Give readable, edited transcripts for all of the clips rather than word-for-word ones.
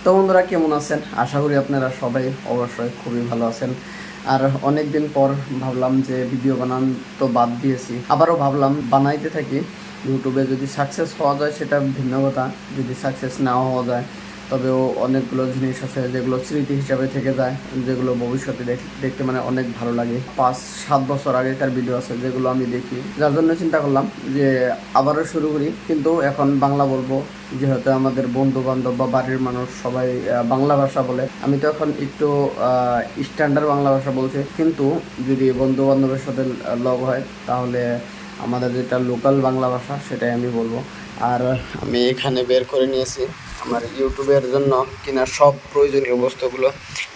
তো বন্ধুরা কেমন আছেন? আশা করি আপনারা সবাই অবশ্যই খুবই ভালো আছেন। আর অনেক দিন পর ভাবলাম যে ভিডিও বানান তো বাদ দিয়েছি, আবারও ভাবলাম বানাইতে থাকি। ইউটিউবে যদি সাকসেস হওয়া যায় সেটা ভিন্ন কথা, যদি সাকসেস নাও হওয়া যায় তবেও অনেকগুলো জিনিস আছে যেগুলো স্মৃতি হিসাবে থেকে যায়, যেগুলো ভবিষ্যতে দেখতে মানে অনেক ভালো লাগে। 5-7 বছর আগেকার ভিডিও আছে যেগুলো আমি দেখি, যার জন্য চিন্তা করলাম যে আবারও শুরু করি। কিন্তু এখন বাংলা বলবো, যেহেতু আমাদের বন্ধু বান্ধব বা বাড়ির মানুষ সবাই বাংলা ভাষা বলে। আমি তো এখন একটু স্ট্যান্ডার্ড বাংলা ভাষা বলছি, কিন্তু যদি বন্ধু বান্ধবের সাথে লগ হয় তাহলে আমাদের যেটা লোকাল বাংলা ভাষা সেটাই আমি বলবো। আর আমি এখানে বের করে নিয়েছি আমার ইউটিউবের জন্য কেনা সব প্রয়োজনীয় বস্তুগুলো,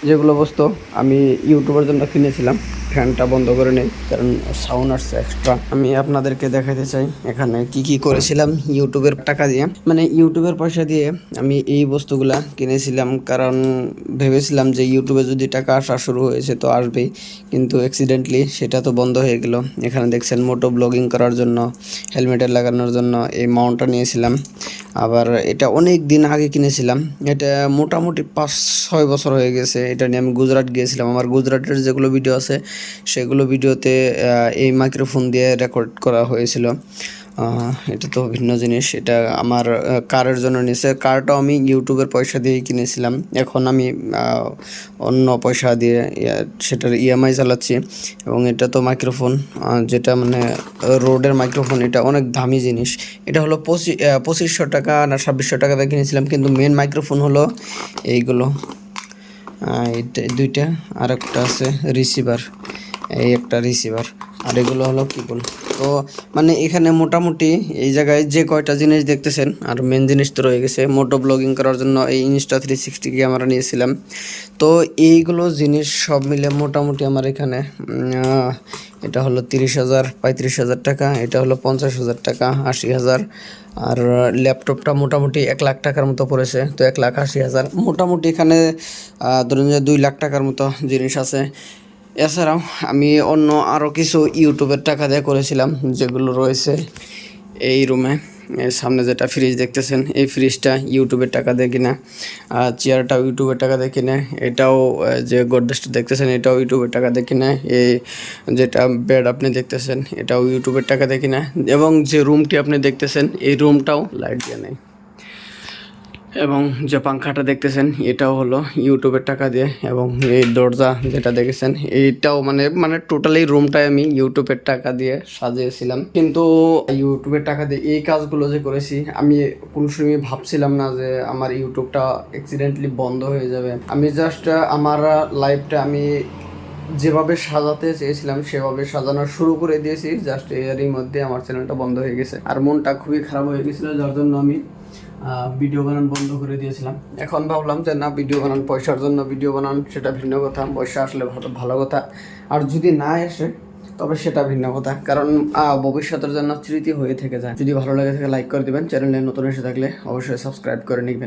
যেগুলো বস্তু আমি ইউটিউবের জন্য কিনেছিলাম। ফ্যানটা বন্ধ করে নেই কারণ সাউন্ড আসছে এক্সট্রা। আমি আপনাদেরকে দেখাতে চাই এখানে কি কি করেছিলাম ইউটিউবের টাকা দিয়ে, মানে ইউটিউবের পয়সা দিয়ে আমি এই বস্তুগুলা কিনেছিলাম। কারণ ভেবেছিলাম যে ইউটিউবে যদি টাকা আসা শুরু হয়েছে তো আসবেই, কিন্তু অ্যাক্সিডেন্টলি সেটা তো বন্ধ হয়ে গেল। এখানে দেখছেন মোটো ব্লগিং করার জন্য হেলমেটে লাগানোর জন্য এই মাউন্টটা নিয়েছিলাম। আবার এটা অনেক দিন আগে কিনেছিলাম, এটা মোটামুটি 5-6 বছর হয়ে গেছে। এটা নিয়ে আমি গুজরাট গিয়েছিলাম। আমার গুজরাটের যেগুলো ভিডিও আছে সেগুলো ভিডিওতে এই মাইক্রোফোন দিয়ে রেকর্ড করা হয়েছিল। এটা তো ভিন্ন জিনিস। এটা আমার কারের জন্য নিয়েছে। কারটাও আমি ইউটিউবের পয়সা দিয়েই কিনেছিলাম। এখন আমি অন্য পয়সা দিয়ে সেটার ইএমআই চালাচ্ছি। এবং এটা তো মাইক্রোফোন, যেটা মানে রোডের মাইক্রোফোন। এটা অনেক দামি জিনিস। এটা হলো 2500 টাকা না 2600 টাকা দিয়ে কিনেছিলাম, কিন্তু মেন মাইক্রোফোন হলো এইগুলো, এটা দুইটা। আর একটা আছে রিসিভার, এই একটা রিসিভার। আর এগুলো হলো কেবল। তো মানে এখানে মোটামুটি এই জায়গায় যে কয়টা জিনিস দেখতেছেন, আর মেন জিনিস তো রয়ে গেছে। মোটো ব্লগিং করার জন্য এই Insta360 ক্যামেরা নিয়েছিলাম। তো এইগুলো জিনিস সব মিলে মোটামুটি আমার এখানে এটা হলো 30,000 35,000 টাকা, এটা হলো 50,000 টাকা, 80,000। আর ল্যাপটপটা মোটামুটি 1 লাখ টাকার মতো পড়েছে, তো 1,80,000। মোটামুটি এখানে ধরুন যে 2 লাখ টাকার মতো জিনিস আছে। এছাড়াও আমি অন্য আরও কিছু ইউটিউবের টাকা দিয়ে করেছিলাম, যেগুলো রয়েছে এই রুমে। সামনে যেটা ফ্রিজ দেখতেছেন, এই ফ্রিজটা ইউটিউবের টাকা দিয়ে কিনা। চেয়ারটাও ইউটিউবের টাকা দিয়ে কিনে। এটাও যে গোদরেজটা দেখতেছেন এটাও ইউটিউবের টাকা দিয়ে কিনে। এই যেটা বেড আপনি দেখতেছেন এটাও ইউটিউবের টাকা দিয়ে কিনা। এবং যে রুমটি আপনি দেখতেছেন এই রুমটাও লাইট দিয়ে নেই। এবং যে পাংখাটা দেখতেছেন এটাও হলো ইউটিউবের টাকা দিয়ে। এবং এই দরজা যেটা দেখেছেন এইটাও মানে টোটালি রুমটাই আমি ইউটিউবের টাকা দিয়ে সাজিয়েছিলাম। কিন্তু ইউটিউবের টাকা দিয়ে এই কাজগুলো যে করেছি, আমি কোনো সময় ভাবছিলাম না যে আমার ইউটিউবটা অ্যাক্সিডেন্টলি বন্ধ হয়ে যাবে। আমি জাস্ট আমার লাইফটা আমি যেভাবে সাজাতে চেয়েছিলাম সেভাবে সাজানো শুরু করে দিয়েছি। জাস্ট এরই মধ্যে আমার চ্যানেলটা বন্ধ হয়ে গেছে। আর মনটা খুবই খারাপ হয়ে গেছিলো, যার জন্য আমি ভিডিও বানান বন্ধ করে দিয়েছিলাম। এখন ভাবলাম যে না, ভিডিও বানান পয়সার জন্য ভিডিও বানান সেটা ভিন্ন কথা, পয়সা আসলে ভালো কথা। আর যদি না আসে তবে সেটা ভিন্ন কথা, কারণ ভবিষ্যতের জন্য স্মৃতি হয়ে থেকে যায়। যদি ভালো লাগে থাকে লাইক করে দিবেন, চ্যানেলে নতুন এসে থাকলে অবশ্যই সাবস্ক্রাইব করে নেবেন।